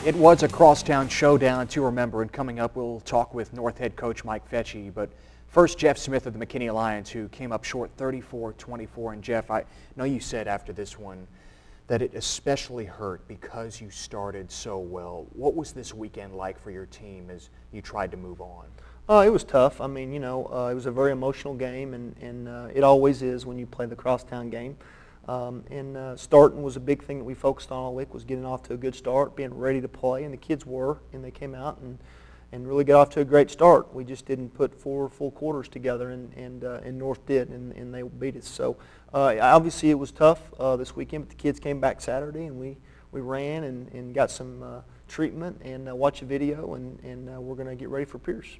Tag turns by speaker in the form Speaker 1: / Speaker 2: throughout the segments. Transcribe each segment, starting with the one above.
Speaker 1: It was a crosstown showdown to remember, and coming up we'll talk with North head coach Mike Fetchie. But first, Jeff Smith of the McKinney Lions, who came up short 34-24. And Jeff, I know you said after this one that it especially hurt because you started so well. What was this weekend like for your team as you tried to move on?
Speaker 2: It was tough. I mean, it was a very emotional game, and it always is when you play the crosstown game. Starting was a big thing that we focused on all week, was getting off to a good start, being ready to play, and the kids were, and they came out and really got off to a great start. We just didn't put 4 full quarters together, and North did, and they beat us. So obviously it was tough this weekend, but the kids came back Saturday, and we ran and got some treatment and watched a video, and we're going to get ready for Pierce.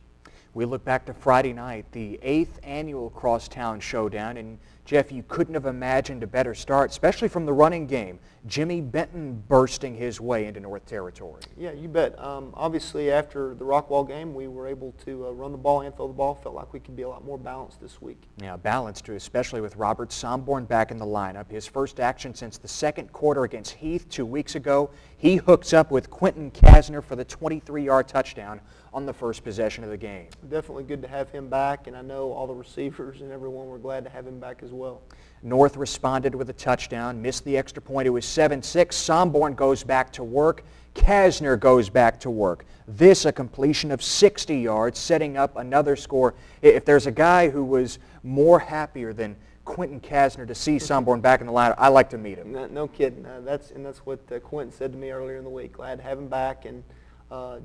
Speaker 1: We look back to Friday night, the 8th annual Crosstown Showdown, and Jeff, you couldn't have imagined a better start, especially from the running game. Jimmy Benton bursting his way into North territory.
Speaker 2: Yeah, you bet. Obviously, after the Rockwall game, we were able to run the ball and throw the ball. Felt like we could be a lot more balanced this week.
Speaker 1: Yeah, balanced, especially with Robert Somborn back in the lineup. His first action since the second quarter against Heath 2 weeks ago. He hooks up with Quentin Kasner for the 23-yard touchdown on the first possession of the game.
Speaker 2: Definitely good to have him back, and I know all the receivers and everyone were glad to have him back as well.
Speaker 1: North responded with a touchdown, missed the extra point. It was 7-6. Somborn goes back to work. Kasner goes back to work. This a completion of 60 yards, setting up another score. If there's a guy who was more happier than Quentin Kasner to see Somborn back in the lineup, I like to meet him.
Speaker 2: No kidding. That's what Quentin said to me earlier in the week. Glad to have him back, and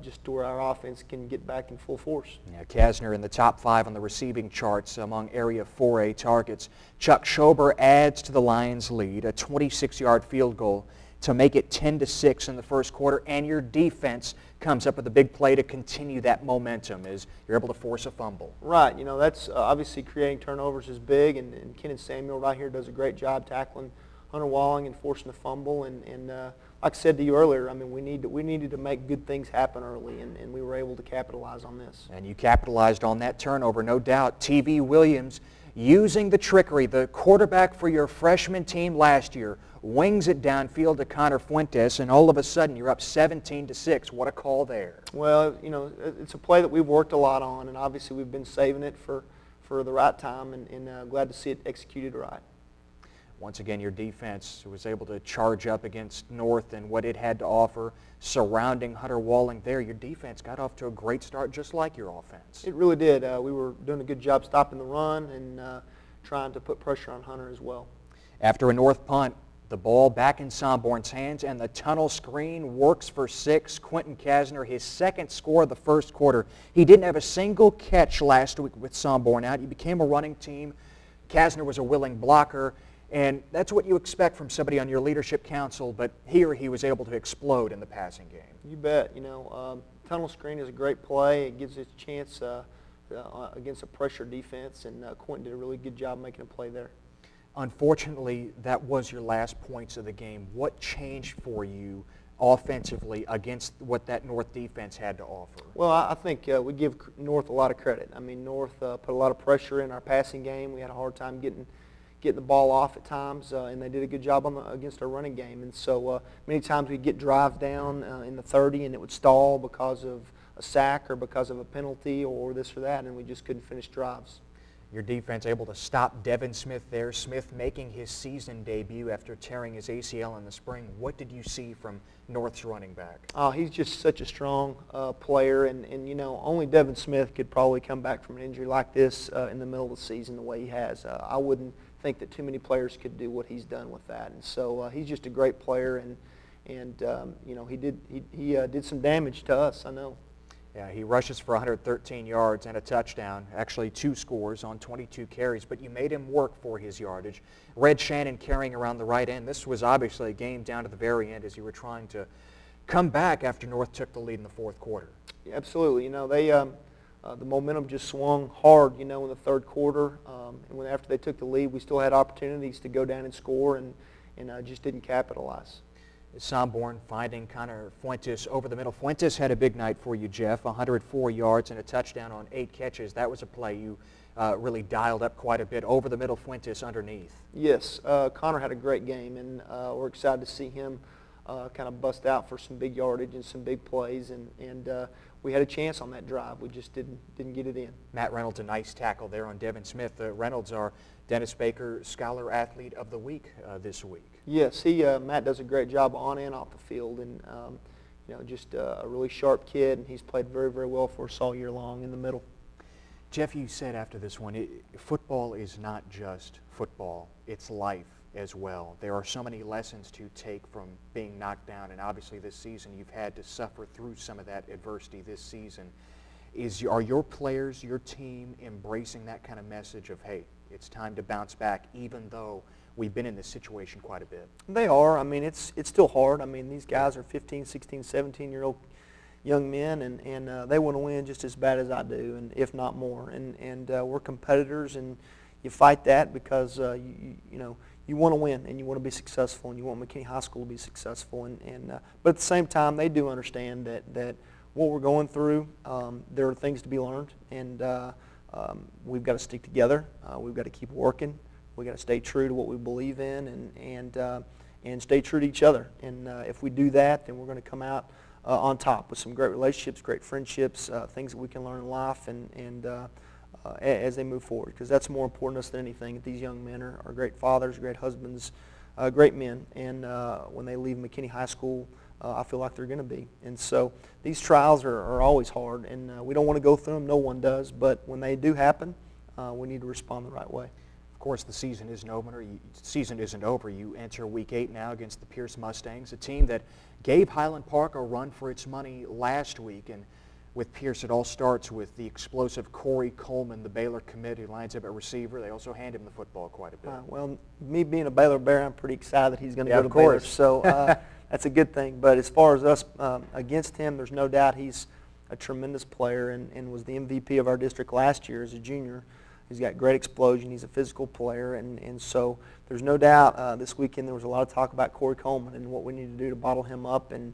Speaker 2: just to where our offense can get back in full force.
Speaker 1: Yeah, Kasner in the top 5 on the receiving charts among Area 4A targets. Chuck Schober adds to the Lions' lead, a 26-yard field goal to make it 10-6 in the first quarter, and your defense comes up with a big play to continue that momentum as you're able to force a fumble.
Speaker 2: Right. That's obviously creating turnovers is big, and Kenneth Samuel right here does a great job tackling Hunter Walling and forcing the fumble, and like I said to you earlier, I mean, we needed to make good things happen early, and we were able to capitalize on this.
Speaker 1: And you capitalized on that turnover, no doubt. T.V. Williams using the trickery, the quarterback for your freshman team last year, wings it downfield to Connor Fuentes, and all of a sudden you're up 17-6. What a call there.
Speaker 2: Well, it's a play that we've worked a lot on, and obviously we've been saving it for the right time, and glad to see it executed right.
Speaker 1: Once again, your defense was able to charge up against North and what it had to offer, surrounding Hunter Walling there. Your defense got off to a great start, just like your offense.
Speaker 2: It really did. We were doing a good job stopping the run and trying to put pressure on Hunter as well.
Speaker 1: After a North punt, the ball back in Somborn's hands, and the tunnel screen works for 6. Quentin Kasner, his second score of the first quarter. He didn't have a single catch last week with Somborn out. He became a running team. Kasner was a willing blocker. And that's what you expect from somebody on your leadership council, but here he was able to explode in the passing game.
Speaker 2: You bet. Tunnel screen is a great play. It gives us a chance against a pressure defense, and Quentin did a really good job making a play there.
Speaker 1: Unfortunately, that was your last points of the game. What changed for you offensively against what that North defense had to offer?
Speaker 2: Well, I think we give North a lot of credit. I mean, North put a lot of pressure in our passing game. We had a hard time getting the ball off at times, and they did a good job against our running game. And so many times we'd get drives down in the 30, and it would stall because of a sack or because of a penalty or this or that, and we just couldn't finish drives.
Speaker 1: Your defense able to stop Devin Smith there. Smith making his season debut after tearing his ACL in the spring. What did you see from North's running back?
Speaker 2: Oh, he's just such a strong player, and only Devin Smith could probably come back from an injury like this in the middle of the season the way he has. I wouldn't think that too many players could do what he's done with that, and so he's just a great player, and he did some damage to us, I know.
Speaker 1: Yeah, he rushes for 113 yards and a touchdown, actually 2 scores on 22 carries, but you made him work for his yardage. Red Shannon carrying around the right end. This was obviously a game down to the very end as you were trying to come back after North took the lead in the fourth quarter.
Speaker 2: Yeah, absolutely. The momentum just swung hard, in the third quarter. And after they took the lead, we still had opportunities to go down and score, and just didn't capitalize.
Speaker 1: Somborn finding Connor Fuentes over the middle. Fuentes had a big night for you, Jeff, 104 yards and a touchdown on 8 catches. That was a play you really dialed up quite a bit. Over the middle, Fuentes underneath.
Speaker 2: Yes, Connor had a great game, and we're excited to see him kind of bust out for some big yardage and some big plays, and we had a chance on that drive. We just didn't get it in.
Speaker 1: Matt Reynolds, a nice tackle there on Devin Smith. Reynolds, our Dennis Baker Scholar Athlete of the Week this week.
Speaker 2: Yes, Matt does a great job on and off the field, and just a really sharp kid, and he's played very, very well for us all year long in the middle.
Speaker 1: Jeff, you said after this one, football is not just football, it's life as well. There are so many lessons to take from being knocked down, and obviously this season you've had to suffer through some of that adversity this season. Are your players, your team, embracing that kind of message of, hey, it's time to bounce back, even though we've been in this situation quite a bit?
Speaker 2: They are. I mean, it's still hard. I mean, these guys are 15, 16, 17-year-old young men, and they want to win just as bad as I do, and if not more. And we're competitors, and you fight that because you want to win and you want to be successful, and you want McKinney High School to be successful. But at the same time, they do understand that what we're going through, there are things to be learned, and we've got to stick together. We've got to keep working. We've got to stay true to what we believe in, and stay true to each other. And if we do that, then we're going to come out on top with some great relationships, great friendships, things that we can learn in life, and as they move forward, because that's more important to us than anything. These young men are great fathers, great husbands, great men, and when they leave McKinney High School, I feel like they're going to be. And so these trials are always hard, and we don't want to go through them. No one does, but when they do happen, we need to respond the right way.
Speaker 1: Of course, the season isn't over. You enter Week 8 now against the Pierce Mustangs, a team that gave Highland Park a run for its money last week. And with Pierce, it all starts with the explosive Corey Coleman, the Baylor commit, who lines up at receiver. They also hand him the football quite a bit.
Speaker 2: Well, me being a Baylor Bear, I'm pretty excited that he's going to go to Baylor. So that's a good thing. But as far as us against him, there's no doubt he's a tremendous player and was the MVP of our district last year as a junior. He's got great explosion. He's a physical player, and so there's no doubt this weekend there was a lot of talk about Corey Coleman and what we need to do to bottle him up, and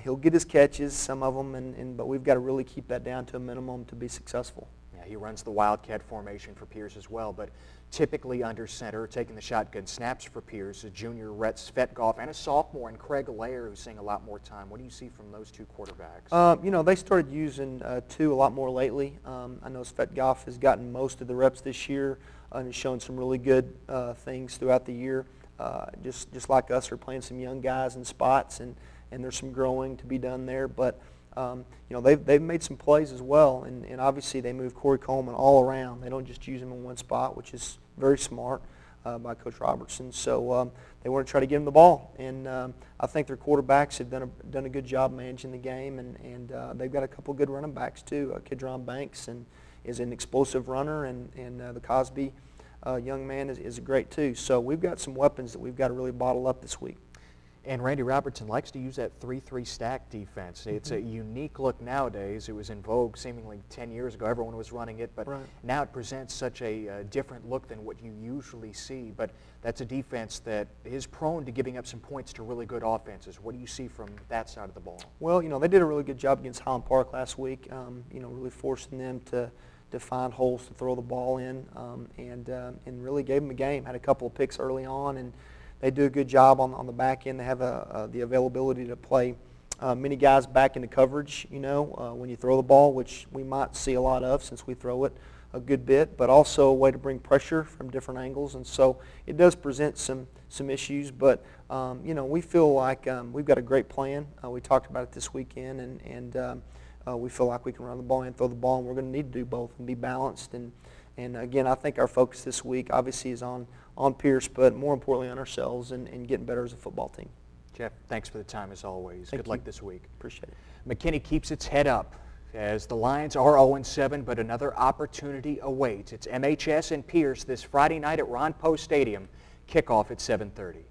Speaker 2: he'll get his catches, some of them, but we've got to really keep that down to a minimum to be successful.
Speaker 1: Yeah, he runs the Wildcat formation for Pierce as well, but typically under center, taking the shotgun snaps for Pierce, a junior Rhett Svetgoff, and a sophomore, and Craig Lair, who's seeing a lot more time. What do you see from those two quarterbacks?
Speaker 2: They started using two a lot more lately. I know Svetgoff has gotten most of the reps this year and has shown some really good things throughout the year. Just like us, are playing some young guys in spots, and there's some growing to be done there. But they've made some plays as well, and obviously they move Corey Coleman all around. They don't just use him in one spot, which is very smart by Coach Robertson. So they want to try to get him the ball, and I think their quarterbacks have done a good job managing the game, and they've got a couple good running backs too. Kidron Banks is an explosive runner, and the Cosby young man is great too. So we've got some weapons that we've got to really bottle up this week.
Speaker 1: And Randy Robertson likes to use that 3-3 stack defense. It's a unique look nowadays. It was in vogue seemingly 10 years ago. Everyone was running it, but now it presents such a different look than what you usually see. But that's a defense that is prone to giving up some points to really good offenses. What do you see from that side of the ball?
Speaker 2: Well, they did a really good job against Highland Park last week, really forcing them to find holes to throw the ball in, and really gave them a game. Had a couple of picks early on, and they do a good job on the back end. They have the availability to play many guys back into coverage, when you throw the ball, which we might see a lot of since we throw it a good bit, but also a way to bring pressure from different angles. And so it does present some issues, but we feel like we've got a great plan. We talked about it this weekend, and we feel like we can run the ball and throw the ball, and we're going to need to do both and be balanced. And again, I think our focus this week obviously is on Pierce, but more importantly on ourselves and getting better as a football team.
Speaker 1: Jeff, thanks for the time as always. Good luck this week.
Speaker 2: Appreciate it.
Speaker 1: McKinney keeps its head up as the Lions are 0-7, but another opportunity awaits. It's MHS and Pierce this Friday night at Ron Poe Stadium. Kickoff at 7:30.